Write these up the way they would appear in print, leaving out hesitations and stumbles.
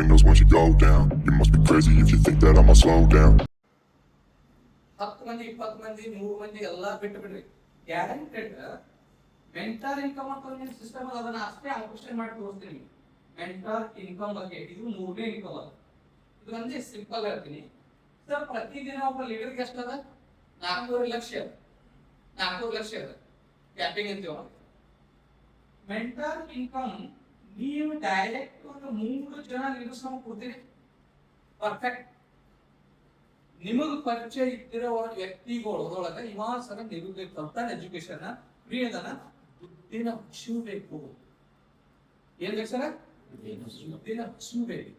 windows once you go down. You must be crazy if you think that I'ma slow down. 10 ಮಂದಿ 20 ಮಂದಿ 100 ಮಂದಿ ಎಲ್ಲ ಬಿಟ್ಟು ಬಿಡ್ರಿ. ಗ್ಯಾರಂಟೆಡ್ ಮೆಂಟರ್ ಇನ್ಕಮ್ ಅಂತ ಒಂದು ಸಿಸ್ಟಮ್ ಅದ, ಅದನ್ನ ಅಷ್ಟೇ ಅಂಡರ್ಸ್ಟ್ಯಾಂಡ್ ಮಾಡಿ ತೋರಿಸ್ತೀನಿ. ಮೆಂಟರ್ ಇನ್ಕಮ್ ಬಗ್ಗೆ ಇದು 100ನೇ ಇನ್ಕಮ್ ಅದ. ಇದು ಒಂದೇ ಸಿಂಪಲ್ ಹೇಳ್ತೀನಿ ಸರ್. ಪ್ರತಿದಿನ ಒಬ್ಬ ಲೀಡರ್ಗೆ ಎಷ್ಟದ? 4.5 ಲಕ್ಷ. 4 ಲಕ್ಷ ಅದ ಕ್ಯಾಪಿಂಗ್ ಅಂತೀವ. ಮೆಂಟರ್ ಇನ್ಕಮ್ ನೀವು ಡೈರೆಕ್ಟ್ ಒಂದು 3 ಜನ ಲೀಡರ್ಸ್ ನಾವು ಕೊಡ್ತೀರಿ. ಪರ್ಫೆಕ್ಟ್ ನಿಮಗೆ ಪರಿಚಯ ಇದ್ದಿರೋ ವ್ಯಕ್ತಿಗಳೊಳಗೆ ಇವಾಗ ಸರ ನಿಮಗೆ ಕಲ್ತಾನ ಎಜುಕೇಶನ್ ಫ್ರೀ ಅದನ್ನ ಬುದ್ಧಿನ ಹಚ್ಚಬೇಕು. ಏನ್ ಬೇಕು ಸರ? ಬುದ್ಧಿನ ಹಚ್ಚಬೇಕು.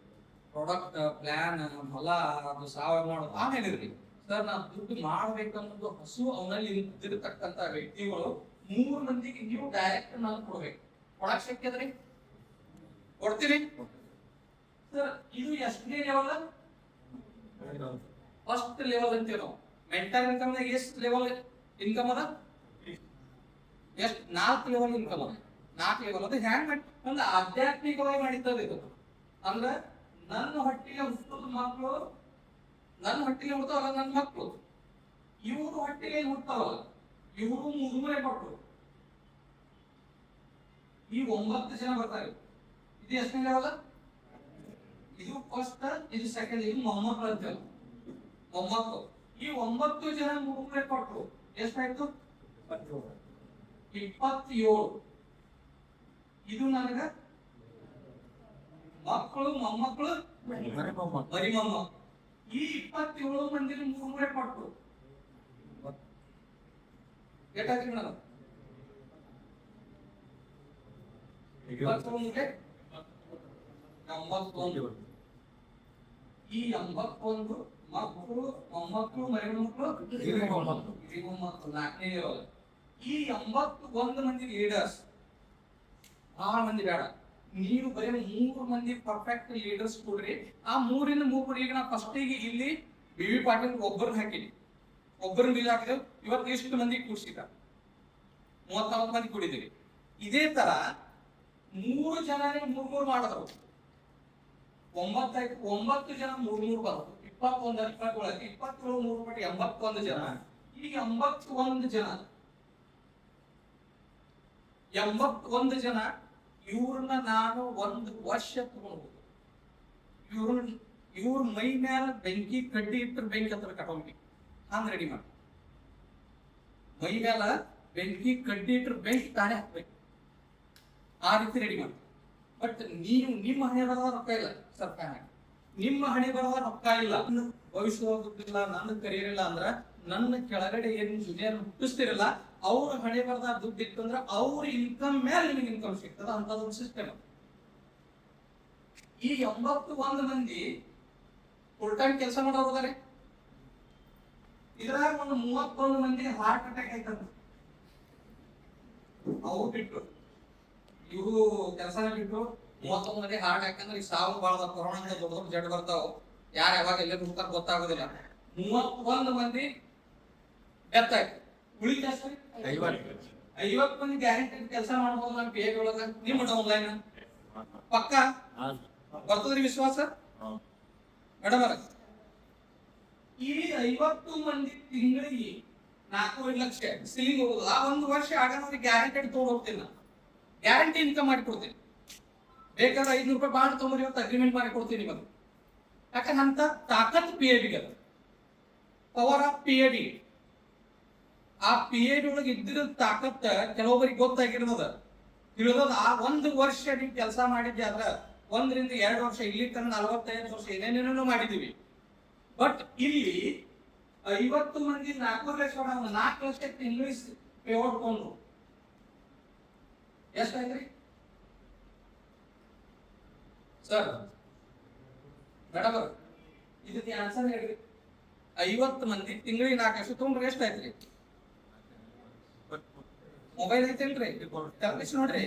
ಪ್ರಾಡಕ್ಟ್ ಪ್ಲಾನ್ ಹೊಲ ಅದು ಸಾವಯವ ಮಾಡೋದು ಆಮೇಲೆ ಇರ್ಲಿ ಸರ್. ನಾವು ದುಡ್ಡು ಮಾಡ್ಬೇಕನ್ನೋದು ಹಸು ಅವನಲ್ಲಿ ಇದ್ದಿರತಕ್ಕಂತ ವ್ಯಕ್ತಿಗಳು 3 ಮಂದಿಗೆ ನೀವು ಡೈರೆಕ್ಟ್ ನಾನು ಕೊಡ್ಬೇಕು. ಕೊಡಕ್ ಶಕ್ಯ ಅದ್ರಿ? ಕೊಡ್ತೀರಿ ಸರ್? ಇದು ಎಷ್ಟನೇ ಲೆವೆಲ್? ಫಸ್ಟ್ ಲೆವೆಲ್ ಅಂತೀವಿ ನಾವು. ಮೆಂಟಲ್ ಇನ್ಕಮ್ ನಾಗ ಎಷ್ಟು ಲೆವೆಲ್ ಇನ್ಕಮ್ ಅದ? ಎಷ್ಟು? 4 ಲೆವೆಲ್ ಇನ್ಕಮ್ ಅದ. 4 ಲೆವೆಲ್ ಅದು ಹ್ಯಾಂಗ್ ಮಾಡಿ ಒಂದು ಆಧ್ಯಾತ್ಮಿಕವಾಗಿ ಮಾಡಿದ್ದದ ಇದು. ಅಂದ್ರೆ ನನ್ನ ಹೊಟ್ಟಿಗೆ ಹುಟ್ಟದ ಮಕ್ಕಳು, ನನ್ನ ಹೊಟ್ಟಿಗೆ ಹುಡ್ತಾವಲ್ಲ ನನ್ನ ಮಕ್ಕಳು, ಇವರು ಹೊಟ್ಟಿಗೆ ಹುಡ್ತಾವಲ್ಲ ಇವರು 3 ಮಕ್ಕಳು, ಈ 9 ಜನ ಬರ್ತಾರೆ. ಇದು ಎಷ್ಟನೇ ಲೆವೆಲ್? ಇದು ಫಸ್ಟ್, ಇದು ಸೆಕೆಂಡ್, ಇದು ಮೊಮ್ಮಕ್ಕಳು ಅಂತೇಳಿ ಮೊಮ್ಮಕ್ಕಳು. ಈ 9 ಜನ 3 ಕೊಟ್ಟರು ಎಷ್ಟಾಯ್ತು? 27. ಇದು ನನಗ ಮಕ್ಕಳು, ಮೊಮ್ಮಕ್ಕಳು, ಮರಿ ಮೊಮ್ಮಕ್ಕಳು. ಈ 27 ಮಂದಿ 3 ಕೊಟ್ಟರು ಎಷ್ಟಾಯ್ತು ಮೇಡಮ್? 91. ಈ 81 ಮಕ್ಕಳು, ಮೊಮ್ಮಕ್ಕಳು, ಮರಿ ಮೊಮ್ಮಕ್ಕಳು, ಮೊಮ್ಮಕ್ಕಳು 4ನೇ ಲೆವೆಲ್. ಈ 81 ಮಂದಿ ಲೀಡರ್ಸ್ 6 ಮಂದಿ ಬೇಡ. ನೀವು ಬರೀ 3 ಮಂದಿ ಪರ್ಫೆಕ್ಟ್ ಲೀಡರ್ಸ್ ಕೊಡ್ರಿ. ಆ 3ರಿಂದ 3 ಈಗ ನಾ ಫಸ್ಟಿಗೆ ಇಲ್ಲಿ BV ಪಾಟೀಲ್ ಒಬ್ಬರನ್ನ ಹಾಕಿನಿ, ಒಬ್ಬರನ್ನ ಬೀಜ ಹಾಕಿದೆವು. ಇವತ್ತು ಎಷ್ಟು ಮಂದಿ ಕೂಡಿಸಿದ? 34 ಮಂದಿ ಕೂಡಿದ್ದೀವಿ. ಇದೇ ತರ 3 ಜನ 3 ಮಾಡಿದ್ರು. 9 ಜನ 3 ಬರೋದು 21 27 3 ಪಟ್ಟಿ 81 ಜನ. ಈಗ 81 ಜನ 81 ಜನ ಇವ್ರನ್ನ ನಾನು 1 ವರ್ಷ ತಗೊಂಡ್ಬೋದು. ಇವ್ರ ಮೈ ಮೇಲೆ ಬೆಂಕಿ ಕಡ್ಡಿ ಇಟ್ಟರೆ ಬೆಂಕಿ ಹತ್ರ ಕಟ್ಟೋಗಿ ಹಂಗ ರೆಡಿ ಮಾಡಿ. ಮೈ ಮೇಲೆ ಬೆಂಕಿ ಕಡ್ಡಿ ಇಟ್ಟರೆ ಬೆಂಕಿ ತಾನೇ ಹಾಕ್ಬೇಕು, ಆ ರೀತಿ ರೆಡಿ ಮಾಡಿ. ಬಟ್ ನೀವು ನಿಮ್ಮ ಹಣೆ ಬರದ ರೊಕ್ಕ ಇಲ್ಲ ಸರ್ಕಾರ, ನಿಮ್ಮ ಹಣೆ ಬರದ ರೊಕ್ಕ ಇಲ್ಲ, ಭವಿಷ್ಯ ದುಡ್ಡಿಲ್ಲ, ನನ್ನ ಕರಿಯರ್ ಇಲ್ಲ ಅಂದ್ರ ನನ್ನ ಕೆಳಗಡೆ ಏನ್ ಜೂನಿಯರ್ ಹುಟ್ಟಿಸ್ತಿರಲ್ಲ ಅವ್ರ ಹಣೆ ಬರದ ದುಡ್ಡು ಇತ್ತು ಅಂದ್ರೆ ಅವ್ರ ಇನ್ಕಮ್ ಮೇಲೆ ನಿಮಗೆ ಇನ್ಕಮ್ ಸಿಗ್ತದ. ಅಂತದೊಂದು ಸಿಸ್ಟಮ್. ಈ 81 ಮಂದಿ ಫುಲ್ ಟೈಮ್ ಕೆಲಸ ಮಾಡೋದಾರೆ. ಇದ್ರಾಗ ಒಂದು 31 ಮಂದಿ ಹಾರ್ಟ್ ಅಟ್ಯಾಕ್ ಆಯ್ತದ. ಅವು ಬಿಟ್ಟು ಇವರು ಕೆಲಸನ ಬಿಟ್ಟು 31 ಮಂದಿ ಹಾರ್ಟ್ ಯಾಕಂದ್ರೆ ಈ ಸಾವು ಬಾಳದ ಕೊರೋನಾ ದೊಡ್ಡ ದೊಡ್ಡ ಜಡ್ ಬರ್ತಾವ. ಯಾರು ಯಾವಾಗ ಎಲ್ಲರೂ ಹುಡ್ತಾರ ಗೊತ್ತಾಗೋದಿಲ್ಲ. 31 ಮಂದಿ ಡೆತ್ ಆಯ್ತು. ಉಳಿದ 50 ಮಂದಿ ಗ್ಯಾರಂಟಿ ಕೆಲಸ ಮಾಡ್ಬೋದು. ನಮ್ಮ ಪಿ ಒಳಗ ನಿಮ್ಮ ಆನ್ಲೈನ್ ಪಕ್ಕ ಬರ್ತದ್ರಿ ವಿಶ್ವಾಸ ಮೇಡಮ್ ಅವರ. ಈ 50 ಮಂದಿ ತಿಂಗಳಿಗೆ 4.5 ಲಕ್ಷ ಸಿಲಿಂಗ್ ಹೋಗೋದು. ಆ 1 ವರ್ಷ ಆಗೋದ್ರೆ ಗ್ಯಾರಂಟಿ ತಗೊಂಡು ಹೋಗ್ತೀನಿ ನಾನು. ಗ್ಯಾರಂಟಿ ಇನ್ಕಮ್ ಮಾಡಿ ಕೊಡ್ತೀನಿ. ಬೇಕಾದ್ರೆ 500 ರೂಪಾಯಿ ಬಾಂಡ್ ತೊಗೊಂಡ್ರಿ ಇವತ್ತು ಅಗ್ರಿಮೆಂಟ್ ಮಾಡಿ ಕೊಡ್ತೀನಿ ನಿಮಗೆ. ಯಾಕಂದ್ರೆ ಅಂತ ತಾಕತ್ PAB ಗೆ, ಪವರ್ ಆಫ್ PAB. ಆ PAB ಒಳಗೆ ಇದ್ದಿರೋ ತಾಕತ್ ಕೆಲವೊಬ್ಬರಿಗೆ ಗೊತ್ತಾಗಿರೋದ ತಿಳಿದದ. ಆ 1 ವರ್ಷ ನೀವು ಕೆಲಸ ಮಾಡಿದ್ದೆ ಆದ್ರೆ 1 ರಿಂದ 2 ವರ್ಷ ಇಲ್ಲಿ ತನಕ 45 ವರ್ಷ ಏನೇನೇನೋ ಮಾಡಿದೀವಿ. ಬಟ್ ಇಲ್ಲಿ 50 ಮಂದಿ 4 ಲಕ್ಷ 4 ಲಕ್ಷಕ್ಕೆ ಇಂಗ್ಲಿಷ್ ಪೇ ಹೊಡ್ಕೊಂಡ್ರು ಎಷ್ಟಾಯ್ತ್ರಿ ಸರ್? ಮೇಡಮ್ ಇದಕ್ಕೆ ಆನ್ಸರ್ ಹೇಳ್ರಿ. 50 ಮಂದಿ ತಿಂಗಳಿಗೆ 4 ಲಕ್ಷ ತೊಗೊಂಡ್ರೆ ಎಷ್ಟಾಯ್ತ್ರಿ? ಮೊಬೈಲ್ ಐತೇನ್ರಿ? ಕಲ್ಪಿಸಿ ನೋಡ್ರಿ.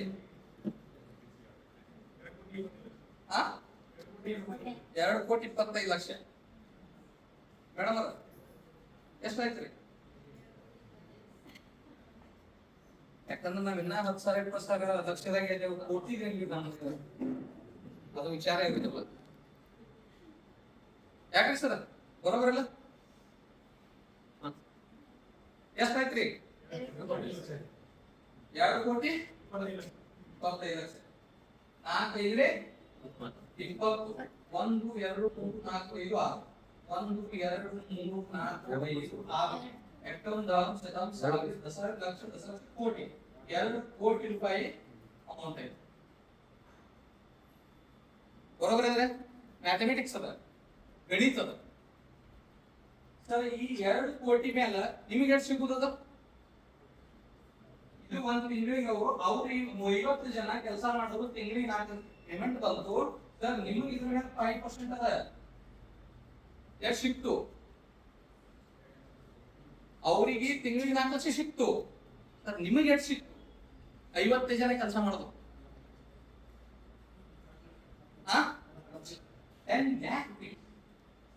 2,25,00,000 ಮೇಡಮ್ ಅವ್ರ ಎಷ್ಟಾಯ್ತ್ರಿ? ಯಾಕಂದ್ರೆ ನಾವ್ ಇನ್ನ 10,000 20,000 ಲಕ್ಷದಾಗ ಕೋಟಿಗೆ ಅದು ವಿಚಾರ ಇರುತ್ತಲ್ಲ. ಯಾಕ್ರಿ ಸರ್ ಬರೋಬರಿಲ್ಲ ಎಷ್ಟಾಯ್ತ್ರಿ 2 ಕೋಟಿ 25 ಲಕ್ಷ 4 5 20 1 2 3 4 5 6 1 2 3 4 5 6 ಎಷ್ಟೊಂದು ಸಾವಿರ ದಸ ಲಕ್ಷ ಕೋಟಿ 2 ಕೋಟಿ ರೂಪಾಯಿ ಅಮೌಂಟ್ ಐತೆ ಬರೋಬರ್ ಅಂದ್ರೆ ಮ್ಯಾಥಮೆಟಿಕ್ಸ್ ಅದ ಗಣಿತ ಅದ ಸರ್ ಈ 2 ಕೋಟಿ ಮೇಲೆ ನಿಮಗೆ ಎಷ್ಟು ಸಿಗುತ್ತದ ಇದು ಒಂದು ತಿಂಗಳಿಗೆ ಅವ್ರು 50 ಜನ ಕೆಲಸ ಮಾಡಿದ್ರು ತಿಂಗಳಿಗೆ 4 ಪೇಮೆಂಟ್ ಬಂತು ಸರ್ ನಿಮಗೆ ಇದ್ರ ಮೇಲೆ 5% ಅದ ಎಷ್ಟು ಸಿಕ್ತು ಅವರಿಗೆ ತಿಂಗಳಿಗೆ 4 ಲಕ್ಷ ಸಿಕ್ತು ಸರ್ ನಿಮಗೆ ಎಷ್ಟು ಸಿಕ್ತು 50 ಜನ ಕೆಲಸ ಮಾಡಿದ್ರು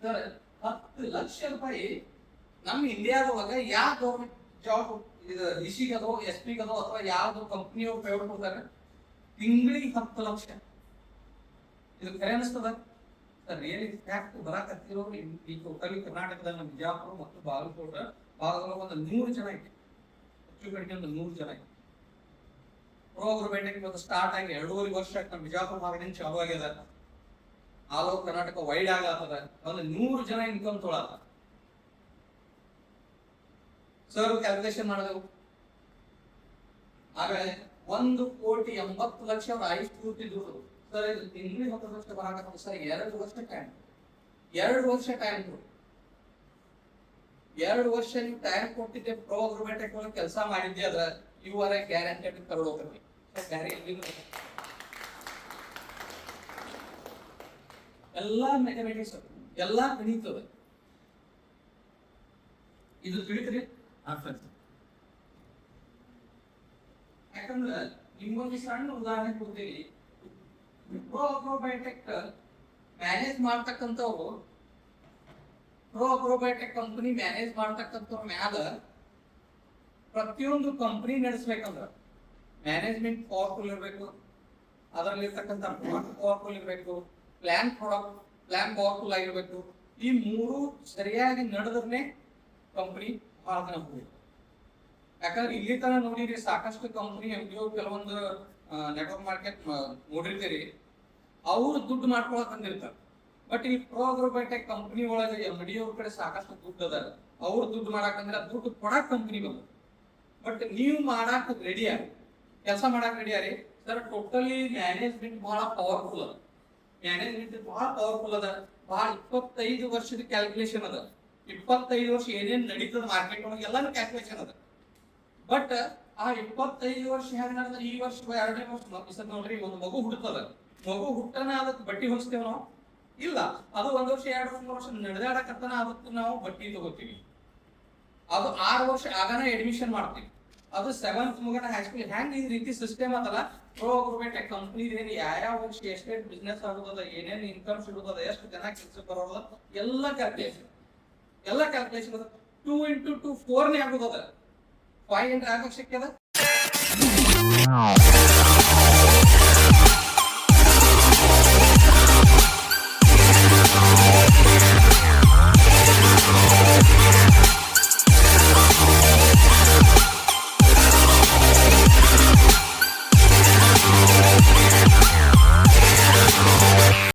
ಸರ್ 10 ಲಕ್ಷ ರೂಪಾಯಿ ನಮ್ಮ ಇಂಡಿಯಾದೊಳಗ ಯಾವ ಗೌರ್ಮೆಂಟ್ ಜಾಬ್ ಇದು ಡಿಸಿಗದೋ SP ಗದೋ ಅಥವಾ ಯಾವ್ದು ಕಂಪ್ನಿಯವ್ರು ಪೇಮೆಂಟ್ ಕೊಡ್ತಾರೆ ತಿಂಗಳಿಗೆ 10 ಲಕ್ಷ ಇದು ಖರೆ ಅನಿಸ್ತದ ಸರ್ ರಿಯಲಿ ಫ್ಯಾಕ್ಟ್ ಬರಾಕತ್ತಿರೋ ಈ ಟೋಟಲಿ ಕರ್ನಾಟಕದ ನಮ್ಮ ಬಿಜಾಪುರ ಮತ್ತು ಬಾಗಲಕೋಟೆ ಭಾಗದೊಳಗೆ ಒಂದು 100 ಜನ ಐತಿ ಹೆಚ್ಚು ಕಡಿಮೆ ಒಂದು 100 ಜನ ಐತಿ ಪ್ರೋಗ್ರಾಮೆಂಟ್ ಸ್ಟಾರ್ಟ್ ಆಗಿ 2.5 ವರ್ಷ ನಮ್ಮ ಬಿಜಾಪುರ ಭಾಗದಿಂದ ಚಾಲು ಆಗ್ಯದ ಆಲ್ ಓವರ್ ಕರ್ನಾಟಕ ವೈಡ್ ಆಗತ್ತದ ಒಂದು 100 ಜನ ಇನ್ಕಮ್ ತೊಗೊಳತ್ತ ಸರ್ ಕ್ಯಾಲ್ಕುಲೇಷನ್ ಮಾಡಿದೆವು ಆಮೇಲೆ 1 ಕೋಟಿ 80 ಲಕ್ಷ ಅವ್ರು ಐಸ್ ಕೂತಿದ್ರು ಸರ್ ಇದು ತಿಂಗಳಿಗೆ 10 ಲಕ್ಷ ಬರಾಕತ್ತ ಸರ್ 2 ವರ್ಷ ಟೈಮ್ 2 ವರ್ಷ ಟೈಮ್ ಕೊಡಿ 2 ವರ್ಷ ನೀವು ಟೈಮ್ ಕೊಟ್ಟಿದ್ದೆ ಪ್ರೋಗ್ರಾಮೆಟಿಕ್ ಒಳಗೆ ಕೆಲಸ ಮಾಡಿದ್ದೆ ಅದ್ರ ಇವರ ಗ್ಯಾರಂಟೆಡ್ ಕರೋಡ್ ಹೋಗ್ತದೆ ಎಲ್ಲಾ ಮ್ಯಾಥಮೆಟಿಕ್ಸ್ ಎಲ್ಲಾ ಗಣಿತದ ಇದು ತಿಳಿದ್ರಿ ಯಾಕಂದ್ರೆ ನಿಮ್ಗೊಂದು ಸಣ್ಣ ಉದಾಹರಣೆ ಕೊಡ್ತೀವಿ ಪ್ರೋಗ್ರಾಮೆಟಿಕ್ ಮ್ಯಾನೇಜ್ ಮಾಡ್ತಕ್ಕಂಥವ್ರು ಪ್ರೋಗ್ರಾಮೆಟಿಕ್ ಕಂಪನಿ ಮ್ಯಾನೇಜ್ ಮಾಡ್ತಕ್ಕಂಥವ್ರ ಮ್ಯಾಲ ಪ್ರತಿಯೊಂದು ಕಂಪನಿ ನಡೆಸ್ಬೇಕಂದ್ರ ಮ್ಯಾನೇಜ್ಮೆಂಟ್ ಪವರ್ಫುಲ್ ಇರಬೇಕು ಅದರಲ್ಲಿರ್ತಕ್ಕಂಥ ಪವರ್ಫುಲ್ ಇರಬೇಕು ಪ್ಲಾನ್ ಪವರ್ಫುಲ್ ಆಗಿರ್ಬೇಕು ಈ 3 ಸರಿಯಾಗಿ ನಡೆದ್ರೆ ಕಂಪನಿ ಬಹಳ ದಿನ ಹೋಗ್ಬೇಕು ಯಾಕಂದ್ರೆ ಇಲ್ಲಿ ತನ ನೋಡಿರಿ ಸಾಕಷ್ಟು ಕಂಪನಿ MDO ಕೆಲವೊಂದು ನೆಟ್ವರ್ಕ್ ಮಾರ್ಕೆಟ್ ನೋಡಿರ್ತೀರಿ ಅವ್ರು ದುಡ್ಡು ಮಾಡ್ಕೊಳಕ್ ಬಂದಿರ್ತಾರೆ ಬಟ್ ಈ ಪ್ರೋಗ್ರಾಮೆಟಿಕ್ ಕಂಪನಿ ಒಳಗೆ MDO ಕಡೆ ಸಾಕಷ್ಟು ದುಡ್ಡು ಅದ ಅವ್ರು ದುಡ್ಡು ಮಾಡಾಕಂದ್ರೆ ದುಡ್ಡು ಕೊಡಾಕ್ ಕಂಪನಿ ಬಂದು ಬಟ್ ನೀವು ಮಾಡಾಕ ರೆಡಿ ಆಗಿ ಕೆಲಸ ಮಾಡಾಕ ರೆಡಿ ಆರಿ ಸರ್ ಟೋಟಲಿ ಮ್ಯಾನೇಜ್ಮೆಂಟ್ ಬಹಳ ಪವರ್ಫುಲ್ ಅದ ಮ್ಯಾನೇಜ್ಮೆಂಟ್ ಬಹಳ ಪವರ್ಫುಲ್ ಅದ ಬಹಳ 25 ವರ್ಷದ ಕ್ಯಾಲ್ಕುಲೇಷನ್ ಅದ 25 ವರ್ಷ ಏನೇನ್ ನಡೀತದ ಮಾರ್ಕೆಟ್ ಒಳಗೆ ಎಲ್ಲಾನು ಕ್ಯಾಲ್ಕುಲೇಷನ್ ಅದ ಬಟ್ ಆ 25 ವರ್ಷ ಹೆಂಗ್ ನಡೆದ ಈ ವರ್ಷ 2ನೇ ವರ್ಷ ನೋಡ್ರಿ ಒಂದು ಮಗು ಹುಟ್ಟುತ್ತದ ಮಗು ಹುಟ್ಟನ ಅದಕ್ಕೆ ಬಟ್ಟಿ ಹೊಲಿಸ್ತೇವೆ ನಾವು ಇಲ್ಲ ಅದು 1 ವರ್ಷ 2 ವರ್ಷ ನಡೆದಾಡಕತ್ತನ ಅದಕ್ಕೆ ನಾವು ಬಟ್ಟಿ ತಗೋತೀವಿ ಅದು 6 ವರ್ಷ ಆಗನ ಅಡ್ಮಿಷನ್ ಮಾಡ್ತೀವಿ ಅದು 7th ಮುಗನ ಹೈಸ್ಕೂಲ್ ಹೆಂಗ್ ಈ ರೀತಿ ಸಿಸ್ಟಮ್ ಅದಲ್ಲ ಪ್ರೋಗ್ರಾಮೆಟಿಕ್ ಕಂಪನಿ ಯಾವ ವರ್ಷ ಎಷ್ಟೇಟ್ ಬಿಸ್ನೆಸ್ ಆಗೋದಲ್ಲ ಏನೇನು ಇನ್ಕಮ್ ಸಿಗೋದಲ್ಲ ಎಷ್ಟು ಜನ ಕೆಲಸ ಬರೋದ ಎಲ್ಲ ಕ್ಯಾಲ್ಕುಲೇಷನ್ 2 × 2 4 ನೇ ಆಗೋದದ 5 ಆಗಕ್ಕೆ ಸಿಕ್ಕದ